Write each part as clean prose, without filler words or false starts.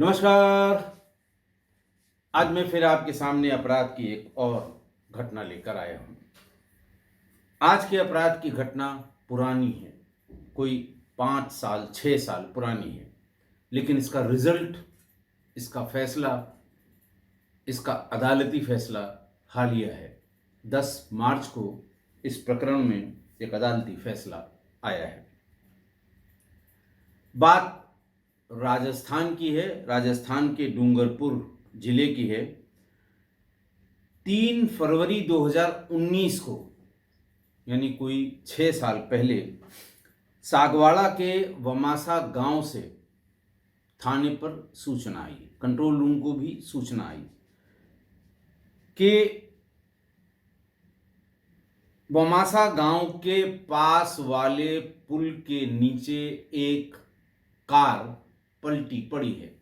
नमस्कार। आज मैं फिर आपके सामने अपराध की एक और घटना लेकर आया हूँ। आज के अपराध की घटना पुरानी है, कोई 5 साल 6 साल पुरानी है, लेकिन इसका रिजल्ट, इसका फैसला, इसका अदालती फैसला हालिया है। 10 मार्च को इस प्रकरण में एक अदालती फैसला आया है। बात राजस्थान की है, राजस्थान के डूंगरपुर जिले की है। 3 फरवरी 2019 को, यानी कोई 6 साल पहले, सागवाड़ा के वमासा गांव से थाने पर सूचना आई, कंट्रोल रूम को भी सूचना आई कि वमासा गांव के पास वाले पुल के नीचे एक कार पलटी पड़ी है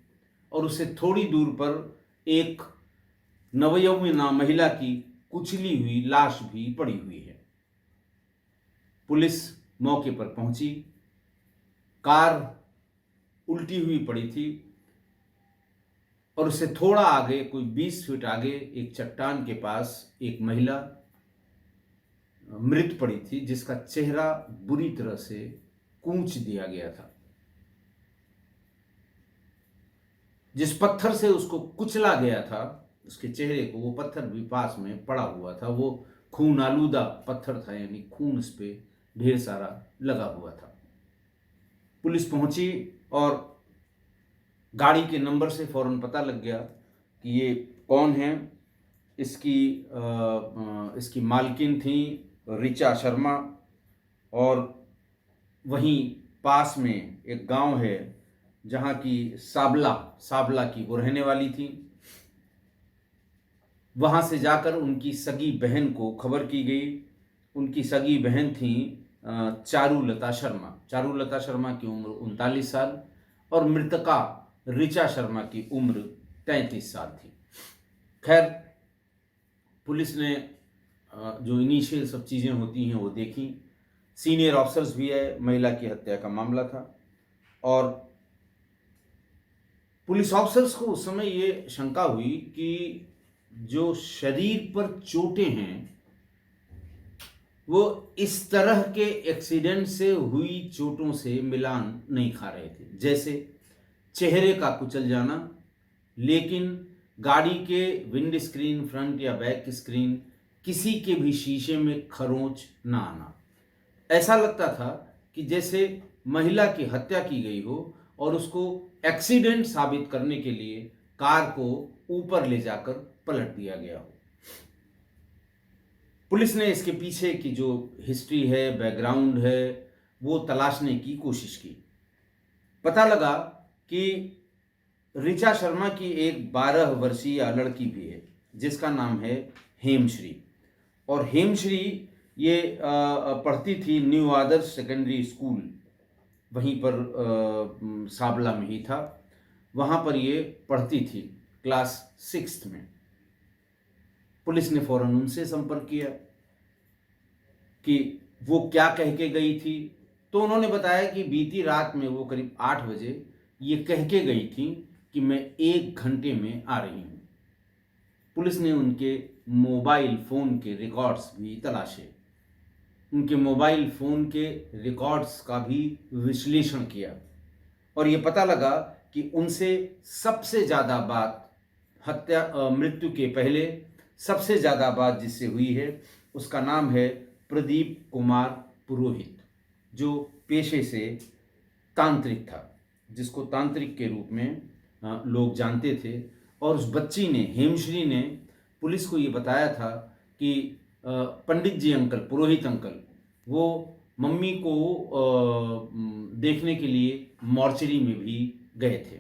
और उससे थोड़ी दूर पर एक नवयौवना महिला की कुचली हुई लाश भी पड़ी हुई है। पुलिस मौके पर पहुंची। कार उल्टी हुई पड़ी थी और उससे थोड़ा आगे, कोई 20 फीट आगे, एक चट्टान के पास एक महिला मृत पड़ी थी, जिसका चेहरा बुरी तरह से कूंच दिया गया था। जिस पत्थर से उसको कुचला गया था, उसके चेहरे को, वो पत्थर भी पास में पड़ा हुआ था। वो खून आलूदा पत्थर था, यानी खून उस पे ढेर सारा लगा हुआ था। पुलिस पहुंची और गाड़ी के नंबर से फौरन पता लग गया कि ये कौन है। इसकी मालकिन थी ऋचा शर्मा, और वहीं पास में एक गांव है जहां की साबला की वो रहने वाली थी। वहां से जाकर उनकी सगी बहन को खबर की गई। उनकी सगी बहन थी चारुलता शर्मा की उम्र 39 साल और मृतका ऋचा शर्मा की उम्र 33 साल थी। खैर, पुलिस ने जो इनिशियल सब चीज़ें होती हैं वो देखी। सीनियर ऑफिसर्स भी है, महिला की हत्या का मामला था, और पुलिस ऑफिसर्स को उस समय ये शंका हुई कि जो शरीर पर चोटें हैं वो इस तरह के एक्सीडेंट से हुई चोटों से मिलान नहीं खा रहे थे। जैसे चेहरे का कुचल जाना, लेकिन गाड़ी के विंड स्क्रीन, फ्रंट या बैक स्क्रीन, किसी के भी शीशे में खरोंच ना आना। ऐसा लगता था कि जैसे महिला की हत्या की गई हो और उसको एक्सीडेंट साबित करने के लिए कार को ऊपर ले जाकर पलट दिया गया हो। पुलिस ने इसके पीछे की जो हिस्ट्री है, बैकग्राउंड है, वो तलाशने की कोशिश की। पता लगा कि ऋचा शर्मा की एक 12 वर्षीय लड़की भी है जिसका नाम है हेमश्री। और हेमश्री ये पढ़ती थी न्यू आदर्श सेकेंडरी स्कूल, वहीं पर साबला में ही था। वहाँ पर ये पढ़ती थी क्लास 6 में। पुलिस ने फौरन उनसे संपर्क किया कि वो क्या कह के गई थी। तो उन्होंने बताया कि बीती रात में वो करीब 8 बजे ये कह के गई थी कि मैं 1 घंटे में आ रही हूँ। पुलिस ने उनके मोबाइल फ़ोन के रिकॉर्ड्स भी तलाशे। उनके मोबाइल फ़ोन के रिकॉर्ड्स का भी विश्लेषण किया और ये पता लगा कि उनसे सबसे ज़्यादा बात, मृत्यु के पहले सबसे ज़्यादा बात जिससे हुई है उसका नाम है प्रदीप कुमार पुरोहित, जो पेशे से तांत्रिक था, जिसको तांत्रिक के रूप में लोग जानते थे। और उस बच्ची ने, हेमश्री ने, पुलिस को ये बताया था कि पंडित जी अंकल, पुरोहित अंकल, वो मम्मी को देखने के लिए मॉर्चरी में भी गए थे।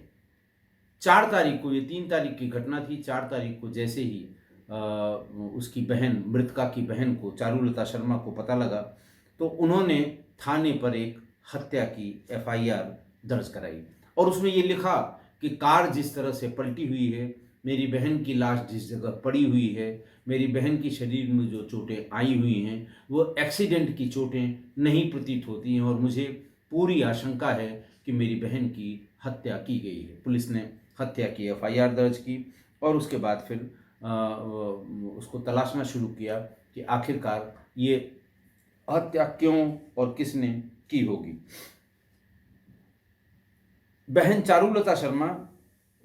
4 तारीख को, ये 3 तारीख की घटना थी, 4 तारीख को जैसे ही उसकी बहन, मृतका की बहन को, चारुलता शर्मा को पता लगा, तो उन्होंने थाने पर एक हत्या की FIR दर्ज कराई और उसमें ये लिखा कि कार जिस तरह से पलटी हुई है, मेरी बहन की लाश जिस जगह पड़ी हुई है, मेरी बहन की शरीर में जो चोटें आई हुई हैं वो एक्सीडेंट की चोटें नहीं प्रतीत होती हैं और मुझे पूरी आशंका है कि मेरी बहन की हत्या की गई है। पुलिस ने हत्या की एफआईआर दर्ज की और उसके बाद फिर उसको तलाशना शुरू किया कि आखिरकार ये हत्या क्यों और किसने की होगी। बहन चारुलता शर्मा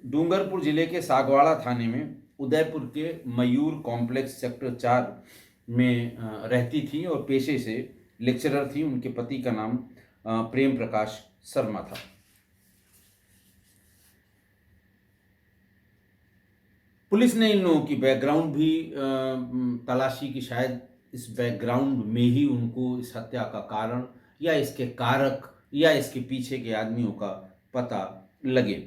डूंगरपुर जिले के सागवाड़ा थाने में उदयपुर के मयूर कॉम्प्लेक्स सेक्टर 4 में रहती थी और पेशे से लेक्चरर थी। उनके पति का नाम प्रेम प्रकाश शर्मा था। पुलिस ने इन लोगों की बैकग्राउंड भी तलाशी कि शायद इस बैकग्राउंड में ही उनको इस हत्या का कारण या इसके कारक या इसके पीछे के आदमियों का पता लगे।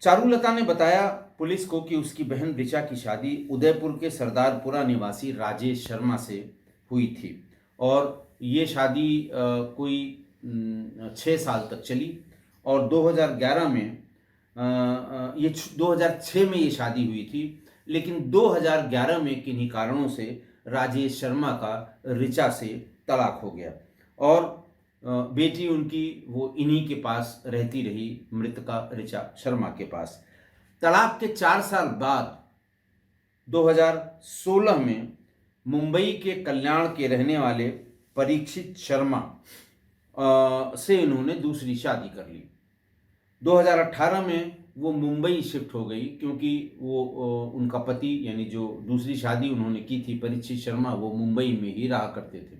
चारुलता ने बताया पुलिस को कि उसकी बहन ऋचा की शादी उदयपुर के सरदारपुरा निवासी राजेश शर्मा से हुई थी और ये शादी कोई 6 साल तक चली और 2011 में ये 2006 में ये शादी हुई थी, लेकिन 2011 में किन्हीं कारणों से राजेश शर्मा का ऋचा से तलाक हो गया और बेटी उनकी वो इन्हीं के पास रहती रही, मृतका ऋचा शर्मा के पास। तलाक के 4 साल बाद 2016 में मुंबई के कल्याण के रहने वाले परीक्षित शर्मा से इन्होंने दूसरी शादी कर ली। 2018 में वो मुंबई शिफ्ट हो गई क्योंकि वो उनका पति यानी जो दूसरी शादी उन्होंने की थी परीक्षित शर्मा, वो मुंबई में ही रहा करते थे।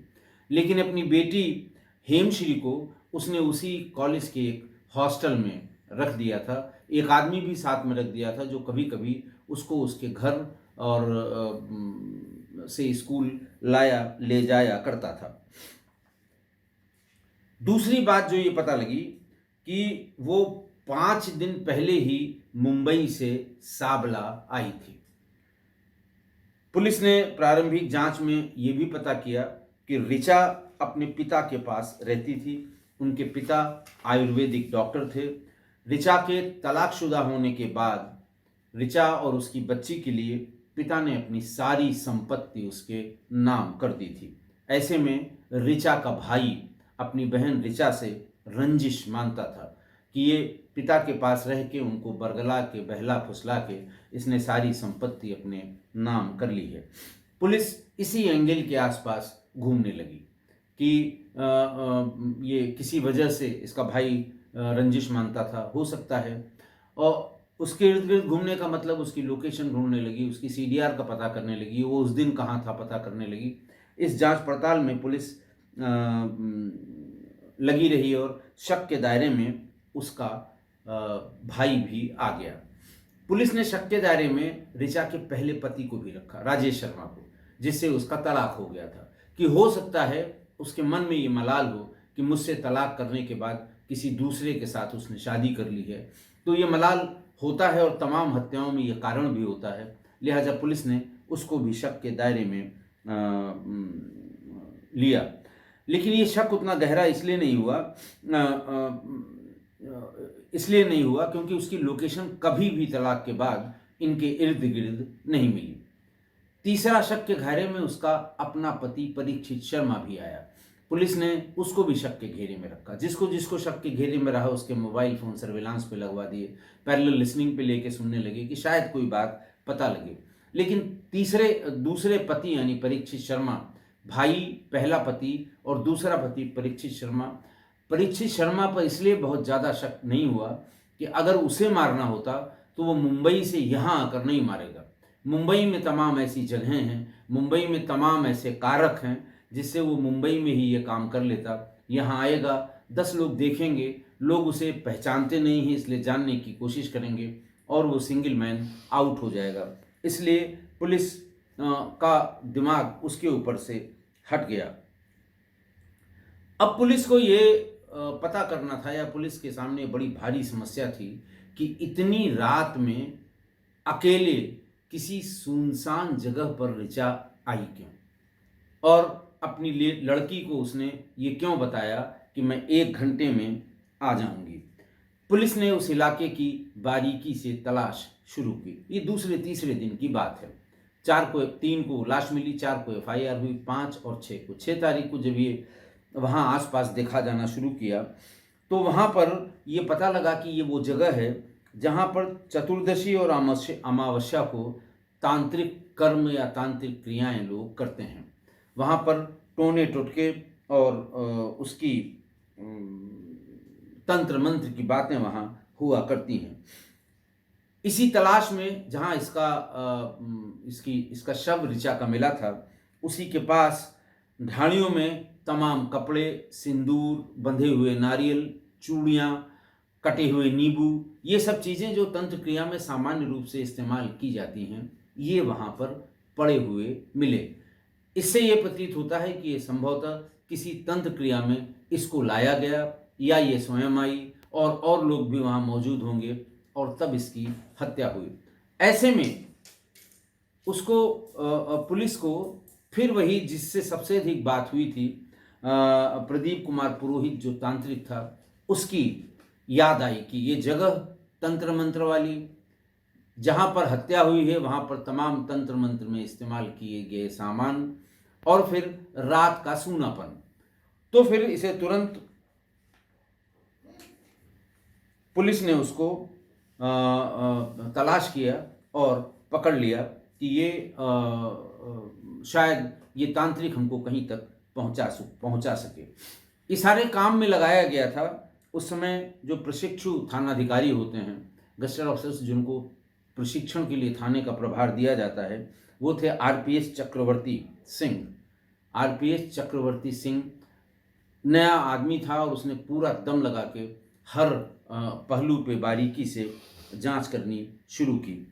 लेकिन अपनी बेटी हेमश्री को उसने उसी कॉलेज के एक हॉस्टल में रख दिया था। एक आदमी भी साथ में रख दिया था जो कभी कभी उसको उसके घर और से स्कूल ले जाया करता था। दूसरी बात जो ये पता लगी कि वो 5 दिन पहले ही मुंबई से साबला आई थी। पुलिस ने प्रारंभिक जांच में ये भी पता किया कि ऋचा अपने पिता के पास रहती थी। उनके पिता आयुर्वेदिक डॉक्टर थे। ऋचा के तलाकशुदा होने के बाद ऋचा और उसकी बच्ची के लिए पिता ने अपनी सारी संपत्ति उसके नाम कर दी थी। ऐसे में ऋचा का भाई अपनी बहन ऋचा से रंजिश मानता था कि ये पिता के पास रह के उनको बरगला के बहला फुसला के इसने सारी संपत्ति अपने नाम कर ली है। पुलिस इसी एंगल के आसपास घूमने लगी कि ये किसी वजह से इसका भाई रंजिश मानता था, हो सकता है। और उसके इर्द गिर्द घूमने का मतलब उसकी लोकेशन ढूंढने लगी, उसकी सीडीआर का पता करने लगी, वो उस दिन कहाँ था पता करने लगी। इस जांच पड़ताल में पुलिस लगी रही और शक के दायरे में उसका भाई भी आ गया। पुलिस ने शक के दायरे में ऋचा के पहले पति को भी रखा, राजेश शर्मा को, जिससे उसका तलाक हो गया था। कि हो सकता है उसके मन में ये मलाल हो कि मुझसे तलाक करने के बाद किसी दूसरे के साथ उसने शादी कर ली है। तो ये मलाल होता है और तमाम हत्याओं में ये कारण भी होता है। लिहाजा पुलिस ने उसको भी शक के दायरे में लिया। लेकिन ये शक उतना गहरा इसलिए नहीं हुआ क्योंकि उसकी लोकेशन कभी भी तलाक के बाद इनके इर्द गिर्द नहीं मिली। तीसरा शक के घेरे में उसका अपना पति परीक्षित शर्मा भी आया। पुलिस ने उसको भी शक के घेरे में रखा। जिसको शक के घेरे में रहा उसके मोबाइल फोन सर्विलांस पे लगवा दिए, पैरेलल लिसनिंग पे लेके सुनने लगे कि शायद कोई बात पता लगे। लेकिन दूसरे पति यानी परीक्षित शर्मा, भाई पहला पति और दूसरा पति परीक्षित शर्मा पर इसलिए बहुत ज़्यादा शक नहीं हुआ कि अगर उसे मारना होता तो वो मुंबई से यहाँ आकर नहीं मारेगा। मुंबई में तमाम ऐसी जगहें हैं, मुंबई में तमाम ऐसे कारक हैं जिससे वो मुंबई में ही ये काम कर लेता। यहाँ आएगा, 10 लोग देखेंगे, लोग उसे पहचानते नहीं हैं इसलिए जानने की कोशिश करेंगे और वो सिंगल मैन आउट हो जाएगा। इसलिए पुलिस का दिमाग उसके ऊपर से हट गया। अब पुलिस को ये पता करना था, या पुलिस के सामने बड़ी भारी समस्या थी कि इतनी रात में अकेले किसी सुनसान जगह पर ऋचा आई क्यों, और अपनी लड़की को उसने ये क्यों बताया कि मैं 1 घंटे में आ जाऊंगी। पुलिस ने उस इलाके की बारीकी से तलाश शुरू की। ये दूसरे तीसरे दिन की बात है। 3 को लाश मिली, 4 को एफआईआर हुई, 5 और 6 को। 6 तारीख को जब ये वहाँ आसपास देखा जाना शुरू किया तो वहाँ पर ये पता लगा कि ये वो जगह है जहाँ पर चतुर्दशी और अमावस्या को तांत्रिक कर्म या तांत्रिक क्रियाएं लोग करते हैं। वहाँ पर टोने टोटके और उसकी तंत्र मंत्र की बातें वहाँ हुआ करती हैं। इसी तलाश में जहाँ इसका शव ऋचा का मिला था, उसी के पास ढाणियों में तमाम कपड़े, सिंदूर, बंधे हुए नारियल, चूड़ियाँ, कटे हुए नींबू, ये सब चीज़ें जो तंत्र क्रिया में सामान्य रूप से इस्तेमाल की जाती हैं, ये वहाँ पर पड़े हुए मिले। इससे ये प्रतीत होता है कि ये संभवतः किसी तंत्र क्रिया में इसको लाया गया, या ये स्वयं आई और लोग भी वहाँ मौजूद होंगे और तब इसकी हत्या हुई। ऐसे में उसको पुलिस को फिर वही जिससे सबसे अधिक बात हुई थी, प्रदीप कुमार पुरोहित जो तांत्रिक था, उसकी याद आई कि ये जगह तंत्र मंत्र वाली, जहाँ पर हत्या हुई है वहाँ पर तमाम तंत्र मंत्र में इस्तेमाल किए गए सामान, और फिर रात का सूनापन। तो फिर इसे तुरंत पुलिस ने उसको तलाश किया और पकड़ लिया कि ये शायद ये तांत्रिक हमको कहीं तक पहुंचा सके। इस सारे काम में लगाया गया था उस समय जो प्रशिक्षु थानाधिकारी होते हैं, गस्टर ऑफिसर्स, जिनको प्रशिक्षण के लिए थाने का प्रभार दिया जाता है, वो थे आरपीएस चक्रवर्ती सिंह। आरपीएस चक्रवर्ती सिंह नया आदमी था और उसने पूरा दम लगा के हर पहलू पे बारीकी से जांच करनी शुरू की।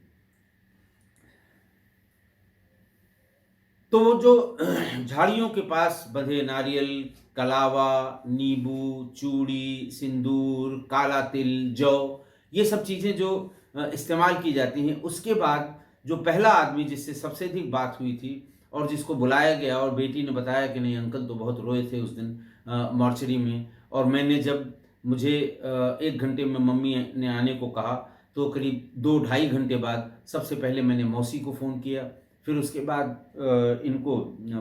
तो वो जो झाड़ियों के पास बंधे नारियल, कलावा, नींबू, चूड़ी, सिंदूर, काला तिल, जौ, ये सब चीज़ें जो इस्तेमाल की जाती हैं, उसके बाद जो पहला आदमी जिससे सबसे अधिक बात हुई थी और जिसको बुलाया गया, और बेटी ने बताया कि नहीं अंकल तो बहुत रोए थे उस दिन मॉर्चरी में, और मैंने जब मुझे 1 घंटे में मम्मी ने आने को कहा तो करीब 2-2.5 घंटे बाद सबसे पहले मैंने मौसी को फ़ोन किया, फिर उसके बाद इनको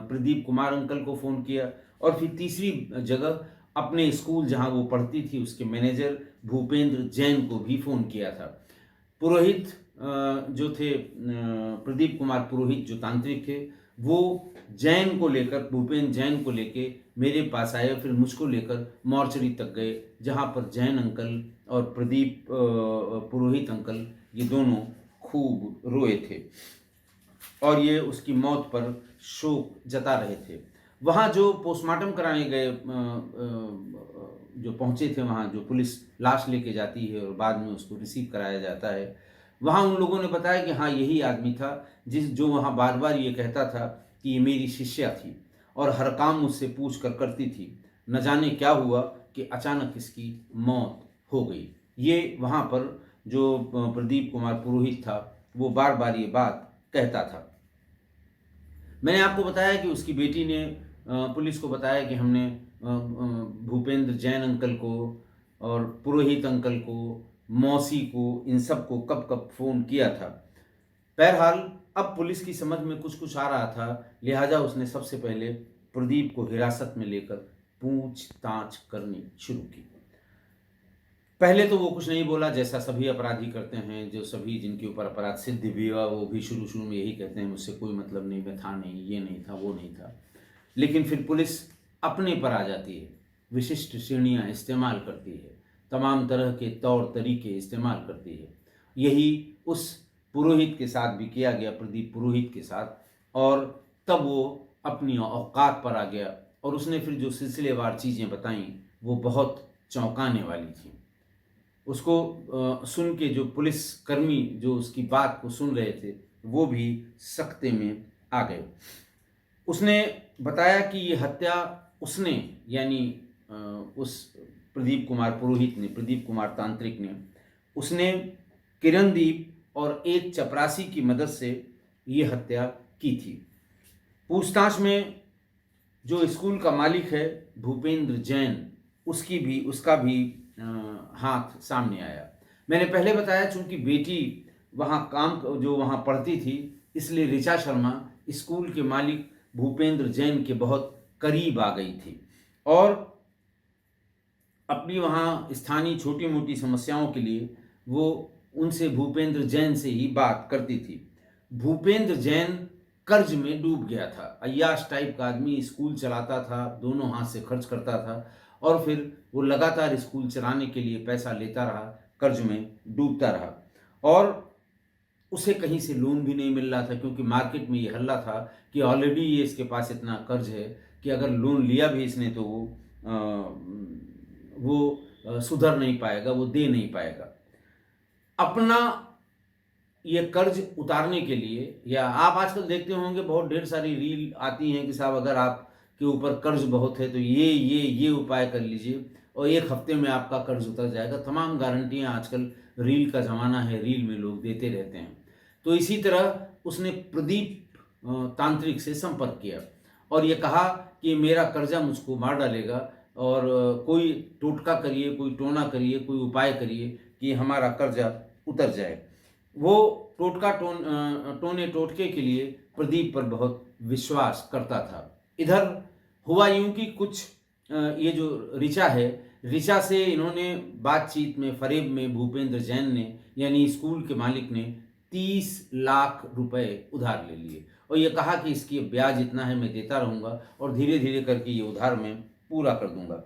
प्रदीप कुमार अंकल को फ़ोन किया, और फिर तीसरी जगह अपने स्कूल जहाँ वो पढ़ती थी उसके मैनेजर भूपेंद्र जैन को भी फ़ोन किया था। पुरोहित जो थे, प्रदीप कुमार पुरोहित जो तांत्रिक थे, वो जैन को लेकर, भूपेंद्र जैन को लेके मेरे पास आए, फिर मुझको लेकर मॉर्चरी तक गए, जहाँ पर जैन अंकल और प्रदीप पुरोहित अंकल ये दोनों खूब रोए थे और ये उसकी मौत पर शोक जता रहे थे। वहाँ जो पोस्टमार्टम कराने गए जो पहुँचे थे, वहाँ जो पुलिस लाश लेके जाती है और बाद में उसको रिसीव कराया जाता है, वहाँ उन लोगों ने बताया कि हाँ यही आदमी था जो वहाँ बार बार ये कहता था कि ये मेरी शिष्या थी और हर काम मुझसे पूछ कर करती थी। न जाने क्या हुआ कि अचानक इसकी मौत हो गई। ये वहाँ पर जो प्रदीप कुमार पुरोहित था वो बार बार ये बात कहता था। मैंने आपको बताया कि उसकी बेटी ने पुलिस को बताया कि हमने भूपेंद्र जैन अंकल को और पुरोहित अंकल को, मौसी को, इन सब को कब कब फ़ोन किया था। बहरहाल अब पुलिस की समझ में कुछ कुछ आ रहा था, लिहाजा उसने सबसे पहले प्रदीप को हिरासत में लेकर पूछताछ करनी शुरू की। पहले तो वो कुछ नहीं बोला, जैसा सभी अपराधी करते हैं, जो सभी जिनके ऊपर अपराध सिद्ध भी हुआ वो भी शुरू शुरू में यही कहते हैं मुझसे कोई मतलब नहीं, मैं था नहीं, ये नहीं था, वो नहीं था। लेकिन फिर पुलिस अपने पर आ जाती है, विशिष्ट श्रेणियाँ इस्तेमाल करती है, तमाम तरह के तौर तरीके इस्तेमाल करती है। यही उस पुरोहित के साथ भी किया गया, प्रदीप पुरोहित के साथ, और तब वो अपनी औकात पर आ गया और उसने फिर जो सिलसिलेवार चीज़ें बताईं वो बहुत चौंकाने वाली थी। उसको सुन के जो पुलिसकर्मी जो उसकी बात को सुन रहे थे वो भी सकते में आ गए। उसने बताया कि ये हत्या उसने, यानी उस प्रदीप कुमार पुरोहित ने, प्रदीप कुमार तांत्रिक ने, उसने किरणदीप और एक चपरासी की मदद से ये हत्या की थी। पूछताछ में जो स्कूल का मालिक है भूपेंद्र जैन, उसका भी हाथ सामने आया। मैंने पहले बताया चूंकि बेटी जो वहाँ पढ़ती थी, इसलिए ऋचा शर्मा स्कूल के मालिक भूपेंद्र जैन के बहुत करीब आ गई थी और अपनी वहाँ स्थानीय छोटी मोटी समस्याओं के लिए वो उनसे भूपेंद्र जैन से ही बात करती थी। भूपेंद्र जैन कर्ज में डूब गया था। अय्याश टाइप का आदमी, स्कूल चलाता था, दोनों हाथ से खर्च करता था और फिर वो लगातार स्कूल चलाने के लिए पैसा लेता रहा, कर्ज में डूबता रहा और उसे कहीं से लोन भी नहीं मिल रहा था, क्योंकि मार्केट में ये हल्ला था कि ऑलरेडी ये इसके पास इतना कर्ज है कि अगर लोन लिया भी इसने तो वो सुधर नहीं पाएगा, वो दे नहीं पाएगा। अपना ये कर्ज उतारने के लिए, या आप आजकल देखते होंगे बहुत ढेर सारी रील आती हैं कि साहब अगर आपके ऊपर कर्ज बहुत है तो ये उपाय कर लीजिए और 1 हफ्ते में आपका कर्ज उतर जाएगा। तमाम गारंटियां आजकल, रील का ज़माना है, रील में लोग देते रहते हैं। तो इसी तरह उसने प्रदीप तांत्रिक से संपर्क किया और ये कहा कि मेरा कर्जा मुझको मार डालेगा और कोई टोटका करिए, कोई टोना करिए, कोई उपाय करिए कि हमारा कर्जा उतर जाए। वो टोने टोटके के लिए प्रदीप पर बहुत विश्वास करता था। इधर हुआ यूं कि कुछ ये जो ऋचा है, ऋचा से इन्होंने बातचीत में, फरेब में भूपेंद्र जैन ने, यानी स्कूल के मालिक ने 30 लाख रुपए उधार ले लिए और ये कहा कि इसकी ब्याज इतना है, मैं देता रहूँगा और धीरे धीरे करके ये उधार मैं पूरा कर दूंगा।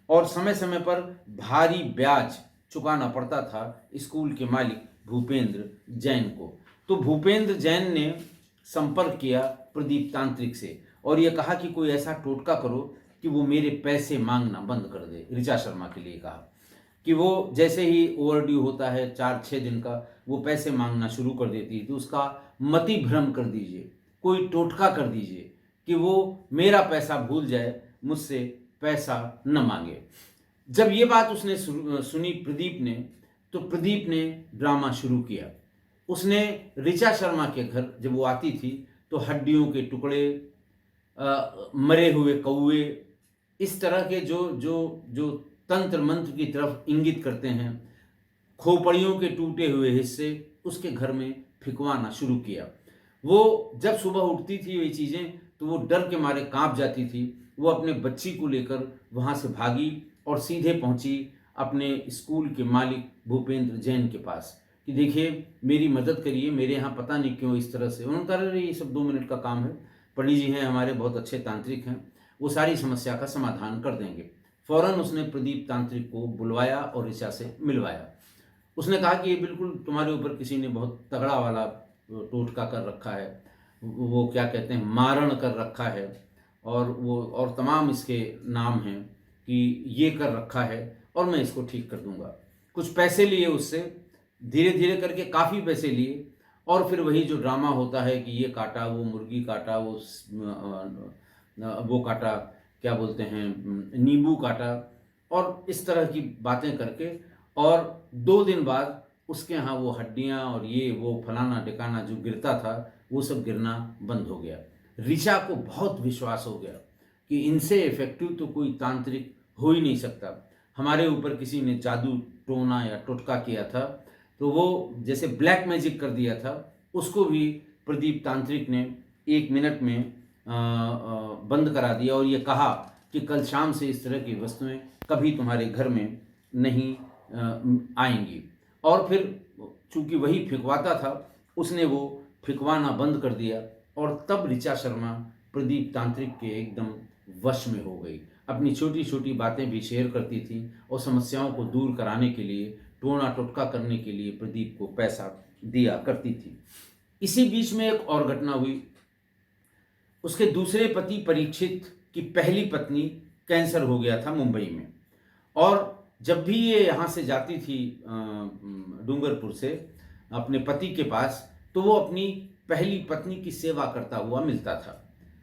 और समय समय पर भारी ब्याज चुकाना पड़ता था स्कूल के मालिक भूपेंद्र जैन को। तो भूपेंद्र जैन ने संपर्क किया प्रदीप तांत्रिक से और ये कहा कि कोई ऐसा टोटका करो कि वो मेरे पैसे मांगना बंद कर दे। ऋचा शर्मा के लिए कहा कि वो जैसे ही ओवरड्यू होता है 4-6 दिन का, वो पैसे मांगना शुरू कर देती है, तो उसका मति भ्रम कर दीजिए, कोई टोटका कर दीजिए कि वो मेरा पैसा भूल जाए, मुझसे पैसा न मांगे। जब ये बात उसने सुनी प्रदीप ने, तो प्रदीप ने ड्रामा शुरू किया। उसने ऋचा शर्मा के घर जब वो आती थी तो हड्डियों के टुकड़े, मरे हुए कौवे, इस तरह के जो जो जो तंत्र मंत्र की तरफ इंगित करते हैं, खोपड़ियों के टूटे हुए हिस्से उसके घर में फिकवाना शुरू किया। वो जब सुबह उठती थी ये चीज़ें तो वो डर के मारे कांप जाती थी। वो अपने बच्ची को लेकर वहाँ से भागी और सीधे पहुँची अपने स्कूल के मालिक भूपेंद्र जैन के पास कि देखिए मेरी मदद करिए, मेरे यहाँ पता नहीं क्यों इस तरह से। उन्होंने कहा ये सब 2 मिनट का काम है, पंडित जी हैं हमारे, बहुत अच्छे तांत्रिक हैं, वो सारी समस्या का समाधान कर देंगे। फौरन उसने प्रदीप तांत्रिक को बुलवाया और ऋचा से मिलवाया। उसने कहा कि ये बिल्कुल तुम्हारे ऊपर किसी ने बहुत तगड़ा वाला टोटका कर रखा है, वो क्या कहते हैं, मारण कर रखा है और वो और तमाम इसके नाम हैं कि ये कर रखा है और मैं इसको ठीक कर दूंगा। कुछ पैसे लिए उससे, धीरे धीरे करके काफ़ी पैसे लिए और फिर वही जो ड्रामा होता है कि ये काटा, वो मुर्गी काटा, वो काटा, क्या बोलते हैं, नींबू काटा और इस तरह की बातें करके, और 2 दिन बाद उसके यहाँ वो हड्डियाँ और ये वो फलाना टिकाना जो गिरता था वो सब गिरना बंद हो गया। ऋचा को बहुत विश्वास हो गया कि इनसे इफेक्टिव तो कोई तांत्रिक हो ही नहीं सकता। हमारे ऊपर किसी ने जादू टोना या टोटका किया था तो वो जैसे ब्लैक मैजिक कर दिया था, उसको भी प्रदीप तांत्रिक ने 1 मिनट में बंद करा दिया और ये कहा कि कल शाम से इस तरह की वस्तुएं कभी तुम्हारे घर में नहीं आएंगी। और फिर चूंकि वही फिकवाता था, उसने वो फिकवाना बंद कर दिया और तब ऋचा शर्मा प्रदीप तांत्रिक के एकदम वश में हो गई। अपनी छोटी छोटी बातें भी शेयर करती थी और समस्याओं को दूर कराने के लिए, टोना टोटका करने के लिए प्रदीप को पैसा दिया करती थी। इसी बीच में एक और घटना हुई। उसके दूसरे पति परीक्षित की पहली पत्नी कैंसर हो गया था मुंबई में, और जब भी ये यहाँ से जाती थी डूंगरपुर से अपने पति के पास, तो वो अपनी पहली पत्नी की सेवा करता हुआ मिलता था।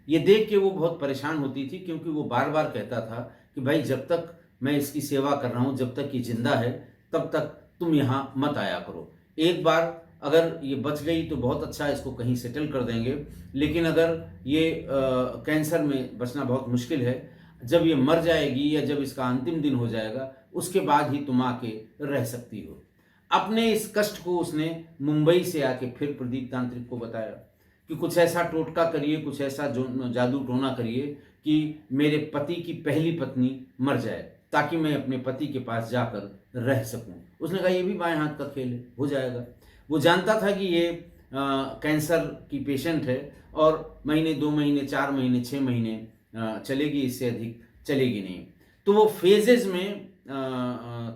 ये देख के वो बहुत परेशान होती थी, क्योंकि वो बार बार कहता था कि भाई जब तक मैं इसकी सेवा कर रहा हूँ, जब तक ये जिंदा है, तब तक तुम यहाँ मत आया करो। एक बार अगर ये बच गई तो बहुत अच्छा, इसको कहीं सेटल कर देंगे, लेकिन अगर ये कैंसर में बचना बहुत मुश्किल है, जब ये मर जाएगी या जब इसका अंतिम दिन हो जाएगा उसके बाद ही तुम आके रह सकती हो। अपने इस कष्ट को उसने मुंबई से आके फिर प्रदीप तांत्रिक को बताया कि कुछ ऐसा टोटका करिए, कुछ ऐसा जादू टोना करिए कि मेरे पति की पहली पत्नी मर जाए। ताकि मैं अपने पति के पास जाकर रह सकूं। उसने कहा ये भी बाएं हाथ का खेल है, हो जाएगा। वो जानता था कि ये कैंसर की पेशेंट है और महीने, 2 महीने, 4 महीने, 6 महीने चलेगी, इससे अधिक चलेगी नहीं। तो वो फेजेस में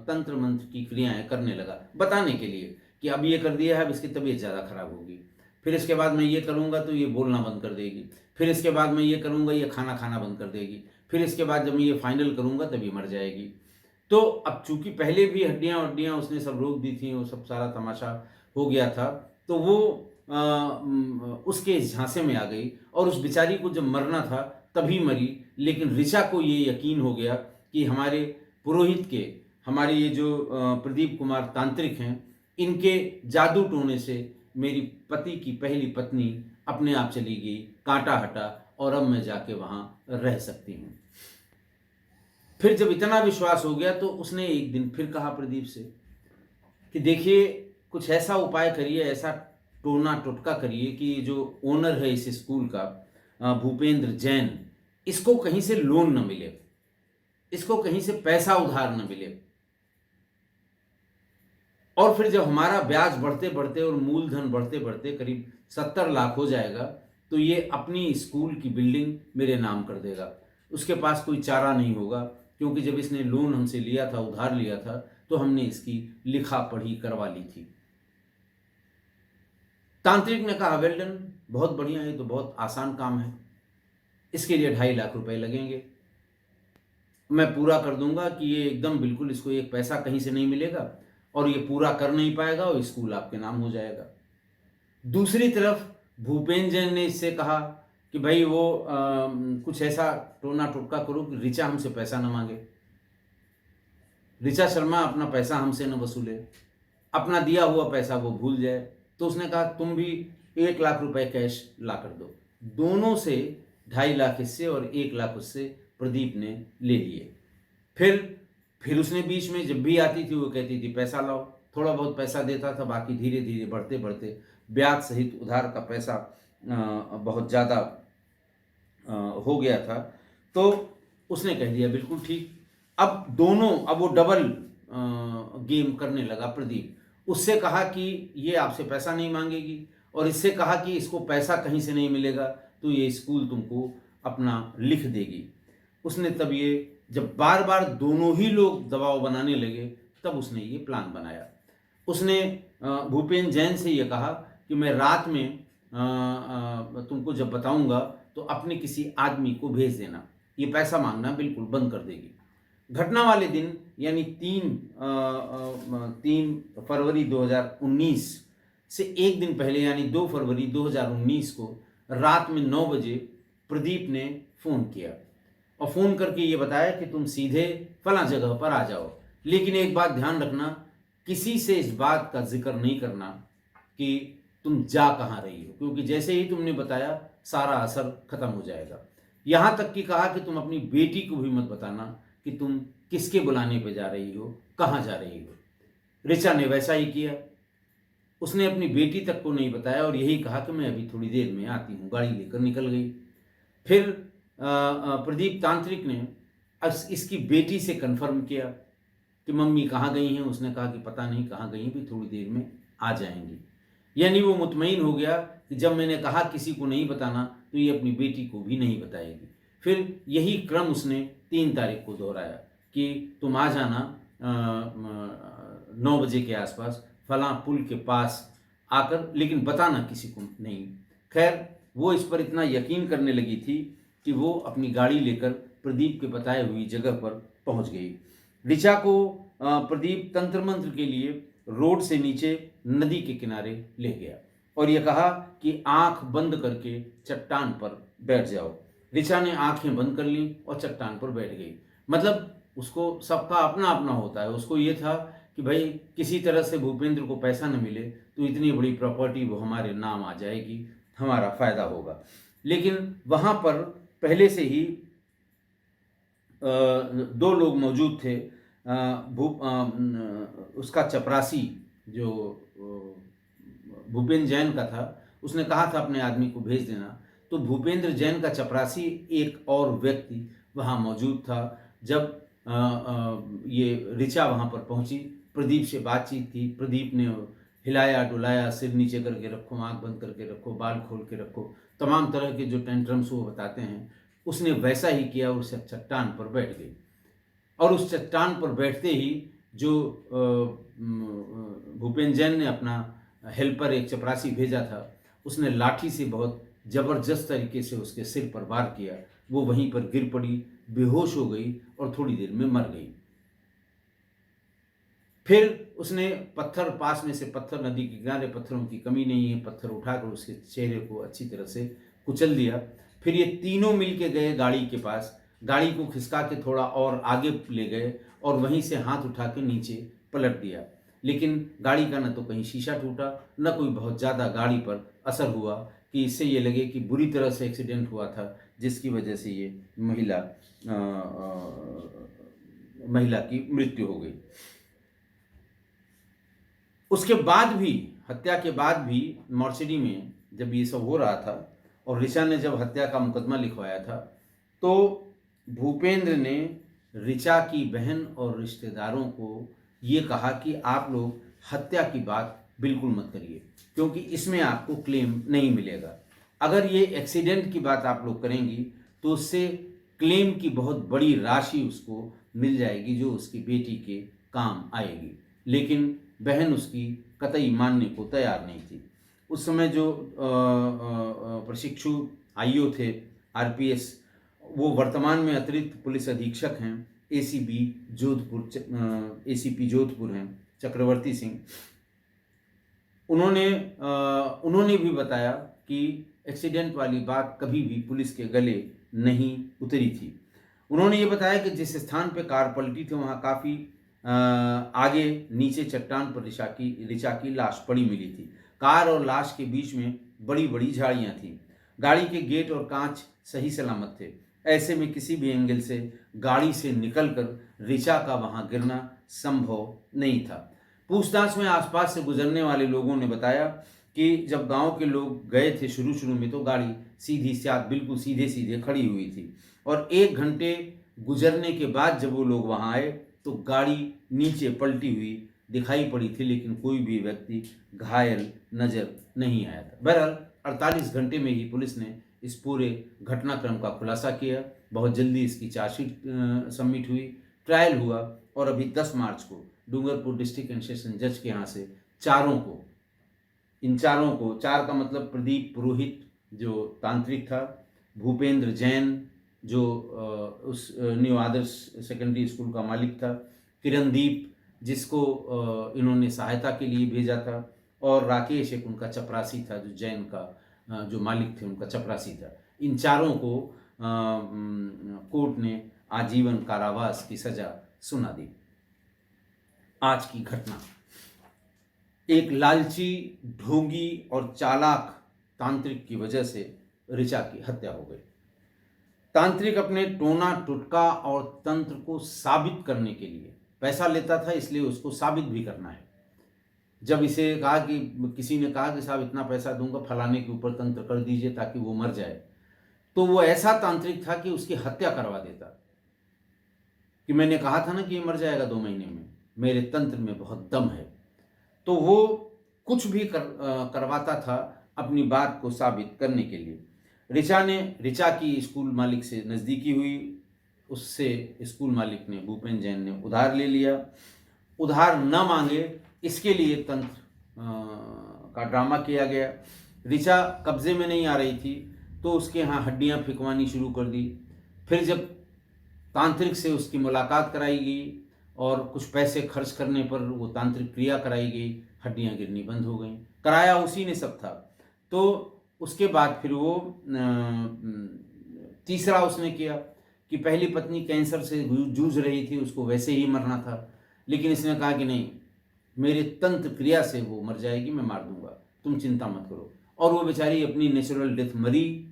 तंत्र मंत्र की क्रियाएं करने लगा, बताने के लिए कि अब ये कर दिया है, अब इसकी तबीयत ज़्यादा खराब होगी, फिर इसके बाद मैं ये करूँगा तो ये बोलना बंद कर देगी, फिर इसके बाद मैं ये करूँगा, ये खाना खाना बंद कर देगी, फिर इसके बाद जब मैं ये फाइनल करूँगा तब ये मर जाएगी। तो अब चूंकि पहले भी हड्डियाँ वड्डियाँ उसने सब रोक दी थी, वो सब सारा तमाशा हो गया था, तो वो उसके झांसे में आ गई और उस बेचारी को जब मरना था तभी मरी। लेकिन ऋचा को ये यकीन हो गया कि हमारे पुरोहित के, हमारे ये जो प्रदीप कुमार तांत्रिक हैं, इनके जादू टोने से मेरी पति की पहली पत्नी अपने आप चली गई, कांटा हटा और अब मैं जाके वहाँ रह सकती हूँ। फिर जब इतना विश्वास हो गया तो उसने एक दिन फिर कहा प्रदीप से कि देखिए कुछ ऐसा उपाय करिए, ऐसा टोना टोटका करिए कि जो ओनर है इस स्कूल का, भूपेंद्र जैन, इसको कहीं से लोन न मिले, इसको कहीं से पैसा उधार न मिले। और फिर जब हमारा ब्याज बढ़ते बढ़ते और मूलधन बढ़ते बढ़ते करीब 70 लाख हो जाएगा तो ये अपनी स्कूल की बिल्डिंग मेरे नाम कर देगा। उसके पास कोई चारा नहीं होगा, क्योंकि जब इसने लोन हमसे लिया था, उधार लिया था, तो हमने इसकी लिखा पढ़ी करवा ली थी। तांत्रिक ने कहा वेल डन, बहुत बढ़िया है, तो बहुत आसान काम है, इसके लिए 2.5 लाख रुपए लगेंगे, मैं पूरा कर दूंगा कि ये एकदम बिल्कुल, इसको एक पैसा कहीं से नहीं मिलेगा और ये पूरा कर नहीं पाएगा और स्कूल आपके नाम हो जाएगा। दूसरी तरफ भूपेंद्र जैन ने इससे कहा कि भाई वो कुछ ऐसा टोना टोटका करो कि ऋचा हमसे पैसा न मांगे, ऋचा शर्मा अपना पैसा हमसे न वसूले, अपना दिया हुआ पैसा वो भूल जाए। तो उसने कहा तुम भी 1 लाख रुपए कैश ला कर दो। दोनों से 2.5 लाख इससे और 1 लाख उससे प्रदीप ने ले लिए। फिर उसने बीच में जब भी आती थी वो कहती थी पैसा लाओ, थोड़ा बहुत पैसा देता था, बाकी धीरे धीरे बढ़ते बढ़ते ब्याज सहित उधार का पैसा बहुत ज़्यादा हो गया था। तो उसने कह दिया बिल्कुल ठीक। अब वो डबल गेम करने लगा प्रदीप। उससे कहा कि ये आपसे पैसा नहीं मांगेगी और इससे कहा कि इसको पैसा कहीं से नहीं मिलेगा तो ये स्कूल तुमको अपना लिख देगी। उसने तब ये जब बार बार दोनों ही लोग दबाव बनाने लगे तब उसने ये प्लान बनाया। उसने भूपेंद्र जैन से ये कहा कि मैं रात में तुमको जब बताऊंगा तो अपने किसी आदमी को भेज देना, ये पैसा मांगना बिल्कुल बंद कर देगी। घटना वाले दिन यानी 3 फरवरी 2019 से एक दिन पहले यानी 2 फरवरी 2019 को रात में 9 बजे प्रदीप ने फ़ोन किया और फ़ोन करके ये बताया कि तुम सीधे फलां जगह पर आ जाओ, लेकिन एक बात ध्यान रखना, किसी से इस बात का जिक्र नहीं करना कि तुम जा कहाँ रही हो, क्योंकि जैसे ही तुमने बताया सारा असर खत्म हो जाएगा। यहाँ तक कि कहा कि तुम अपनी बेटी को भी मत बताना कि तुम किसके बुलाने पे जा रही हो, कहाँ जा रही हो। ऋचा ने वैसा ही किया, उसने अपनी बेटी तक को नहीं बताया और यही कहा कि मैं अभी थोड़ी देर में आती हूँ, गाड़ी लेकर निकल गई। फिर प्रदीप तांत्रिक ने इसकी बेटी से कन्फर्म किया कि मम्मी कहाँ गई हैं। उसने कहा कि पता नहीं कहाँ गई, भी थोड़ी देर में आ जाएंगी। यानी वो मुतमईन हो गया कि जब मैंने कहा किसी को नहीं बताना तो ये अपनी बेटी को भी नहीं बताएगी। फिर यही क्रम उसने 3 तारीख को दोहराया कि तुम आ जाना 9 बजे के आसपास फलां पुल के पास आकर, लेकिन बताना किसी को नहीं। खैर वो इस पर इतना यकीन करने लगी थी कि वो अपनी गाड़ी लेकर प्रदीप के बताए हुई जगह पर पहुंच गई। ऋचा को प्रदीप तंत्र मंत्र के लिए रोड से नीचे नदी के किनारे ले गया और यह कहा कि आंख बंद करके चट्टान पर बैठ जाओ। ऋचा ने आंखें बंद कर ली और चट्टान पर बैठ गई। मतलब उसको सबका अपना अपना होता है। उसको ये था कि भाई किसी तरह से भूपेंद्र को पैसा न मिले तो इतनी बड़ी प्रॉपर्टी वो हमारे नाम आ जाएगी, हमारा फायदा होगा। लेकिन वहाँ पर पहले से ही 2 लोग मौजूद थे। उसका चपरासी जो भूपेंद्र जैन का था, उसने कहा था अपने आदमी को भेज देना। तो भूपेंद्र जैन का चपरासी एक और व्यक्ति वहाँ मौजूद था। जब ये ऋचा वहाँ पर पहुँची, प्रदीप से बातचीत की, प्रदीप ने हिलाया डुलाया, सिर नीचे करके रखो, आँख बंद करके रखो, बाल खोल के रखो, तमाम तरह के जो टेंट्रम्स वो बताते हैं, उसने वैसा ही किया और उस चट्टान पर बैठ गई। और उस चट्टान पर बैठते ही जो भूपेन जैन ने अपना हेल्पर एक चपरासी भेजा था, उसने लाठी से बहुत ज़बरदस्त तरीके से उसके सिर पर वार किया। वो वहीं पर गिर पड़ी, बेहोश हो गई और थोड़ी देर में मर गई। फिर उसने पत्थर, पास में से पत्थर, नदी के किनारे पत्थरों की कमी नहीं है, पत्थर उठाकर उसके चेहरे को अच्छी तरह से कुचल दिया। फिर ये तीनों मिल के गए गाड़ी के पास, गाड़ी को खिसका के थोड़ा और आगे ले गए और वहीं से हाथ उठा के नीचे पलट दिया। लेकिन गाड़ी का न तो कहीं शीशा टूटा, न कोई बहुत ज़्यादा गाड़ी पर असर हुआ कि इससे ये लगे कि बुरी तरह से एक्सीडेंट हुआ था, जिसकी वजह से ये महिला की मृत्यु हो गई। उसके बाद भी, हत्या के बाद भी मॉर्चरी में जब ये सब हो रहा था और ऋचा ने जब हत्या का मुकदमा लिखवाया था, तो भूपेंद्र ने ऋचा की बहन और रिश्तेदारों को ये कहा कि आप लोग हत्या की बात बिल्कुल मत करिए, क्योंकि इसमें आपको क्लेम नहीं मिलेगा। अगर ये एक्सीडेंट की बात आप लोग करेंगी तो उससे क्लेम की बहुत बड़ी राशि उसको मिल जाएगी, जो उसकी बेटी के काम आएगी। लेकिन बहन उसकी कतई मानने को तैयार नहीं थी। उस समय जो प्रशिक्षु आईओ थे आरपीएस, वो वर्तमान में अतिरिक्त पुलिस अधीक्षक हैं, एसीपी जोधपुर हैं, चक्रवर्ती सिंह। उन्होंने भी बताया कि एक्सीडेंट वाली बात कभी भी पुलिस के गले नहीं उतरी थी। उन्होंने ये बताया कि जिस स्थान पे कार पलटी थी वहाँ काफ़ी आगे नीचे चट्टान पर ऋचा की लाश पड़ी मिली थी। कार और लाश के बीच में बड़ी बड़ी झाड़ियाँ थीं। गाड़ी के गेट और कांच सही सलामत थे। ऐसे में किसी भी एंगल से गाड़ी से निकलकर ऋचा का वहाँ गिरना संभव नहीं था। पूछताछ में आसपास से गुजरने वाले लोगों ने बताया कि जब गांव के लोग गए थे शुरू में, तो गाड़ी सीधी साथ बिल्कुल सीधे सीधे खड़ी हुई थी और 1 घंटे गुजरने के बाद जब वो लोग वहाँ आए तो गाड़ी नीचे पलटी हुई दिखाई पड़ी थी, लेकिन कोई भी व्यक्ति घायल नजर नहीं आया था। बहरहाल 48 घंटे में ही पुलिस ने इस पूरे घटनाक्रम का खुलासा किया। बहुत जल्दी इसकी चार्जशीट सबमिट हुई, ट्रायल हुआ और अभी 10 मार्च को डूंगरपुर डिस्ट्रिक्ट एंड सेशन जज के यहाँ से इन चारों को, चार का मतलब प्रदीप पुरोहित जो तांत्रिक था, भूपेंद्र जैन जो उस न्यू आदर्श सेकेंडरी स्कूल का मालिक था, किरणदीप जिसको इन्होंने सहायता के लिए भेजा था, और राकेश एक उनका चपरासी था जो जैन का जो मालिक थे उनका चपरासी था। इन चारों को कोर्ट ने आजीवन कारावास की सजा सुना दी। आज की घटना, एक लालची, ढोंगी और चालाक तांत्रिक की वजह से ऋचा की हत्या हो गई। तांत्रिक अपने टोना टुटका और तंत्र को साबित करने के लिए पैसा लेता था, इसलिए उसको साबित भी करना है। जब इसे कहा कि किसी ने कहा कि साहब इतना पैसा दूंगा, फलाने के ऊपर तंत्र कर दीजिए ताकि वो मर जाए, तो वो ऐसा तांत्रिक था कि उसकी हत्या करवा देता कि मैंने कहा था ना कि ये मर जाएगा 2 महीने में, मेरे तंत्र में बहुत दम है। तो वो कुछ भी करवाता था अपनी बात को साबित करने के लिए। ऋचा की स्कूल मालिक से नज़दीकी हुई, उससे स्कूल मालिक ने, भूपेन जैन ने उधार ले लिया। उधार न मांगे इसके लिए तंत्र का ड्रामा किया गया। ऋचा कब्जे में नहीं आ रही थी तो उसके यहाँ हड्डियाँ फेंकवानी शुरू कर दी। फिर जब तांत्रिक से उसकी मुलाकात कराई गई और कुछ पैसे खर्च करने पर वो तांत्रिक क्रिया कराई गई, हड्डियाँ गिरनी बंद हो गईं। कराया उसी ने सब था। तो उसके बाद फिर वो तीसरा उसने किया कि पहली पत्नी कैंसर से जूझ रही थी, उसको वैसे ही मरना था, लेकिन इसने कहा कि नहीं, मेरे तंत्र क्रिया से वो मर जाएगी, मैं मार दूंगा, तुम चिंता मत करो। और वो बेचारी अपनी नेचुरल डेथ मरी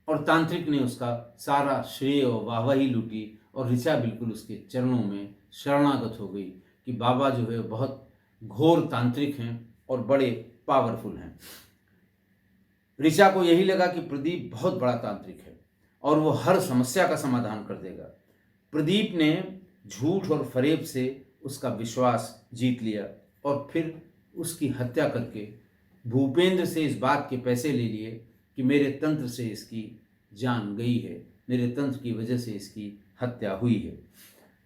और तांत्रिक ने उसका सारा श्रेय और वाहवाही लूटी और ऋचा बिल्कुल उसके चरणों में शरणागत हो गई कि बाबा जो है बहुत घोर तांत्रिक हैं और बड़े पावरफुल हैं। ऋचा को यही लगा कि प्रदीप बहुत बड़ा तांत्रिक है और वो हर समस्या का समाधान कर देगा। प्रदीप ने झूठ और फरेब से उसका विश्वास जीत लिया और फिर उसकी हत्या करके भूपेंद्र से इस बात के पैसे ले लिए कि मेरे तंत्र से इसकी जान गई है, मेरे तंत्र की वजह से इसकी हत्या हुई है।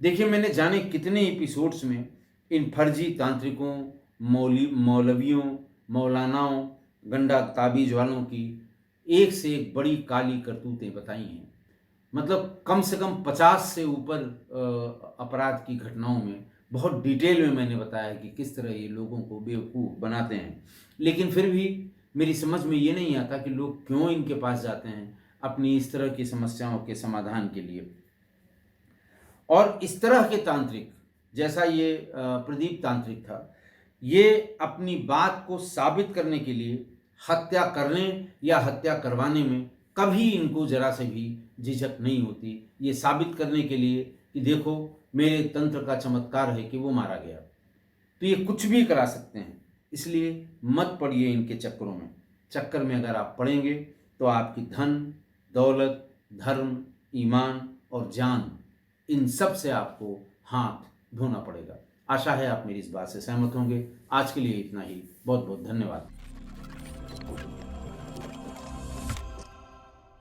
देखिए, मैंने जाने कितने एपिसोड्स में इन फर्जी तांत्रिकों, मौलवियों, मौलानाओं, गंडा ताबीज वालों की एक से एक बड़ी काली करतूतें बताई हैं। मतलब कम से कम 50 से ऊपर अपराध की घटनाओं में बहुत डिटेल में मैंने बताया कि किस तरह ये लोगों को बेवकूफ़ बनाते हैं। लेकिन फिर भी मेरी समझ में ये नहीं आता कि लोग क्यों इनके पास जाते हैं अपनी इस तरह की समस्याओं के समाधान के लिए। और इस तरह के तांत्रिक, जैसा ये प्रदीप तांत्रिक था, ये अपनी बात को साबित करने के लिए हत्या करने या हत्या करवाने में कभी इनको जरा से भी झिझक नहीं होती, ये साबित करने के लिए कि देखो मेरे तंत्र का चमत्कार है कि वो मारा गया। तो ये कुछ भी करा सकते हैं, इसलिए मत पड़िए इनके चक्करों में। चक्कर में अगर आप पड़ेंगे तो आपकी धन, दौलत, धर्म, ईमान और जान, इन सब से आपको हाथ धोना पड़ेगा। आशा है आप मेरी इस बात से सहमत होंगे। आज के लिए इतना ही। बहुत बहुत धन्यवाद।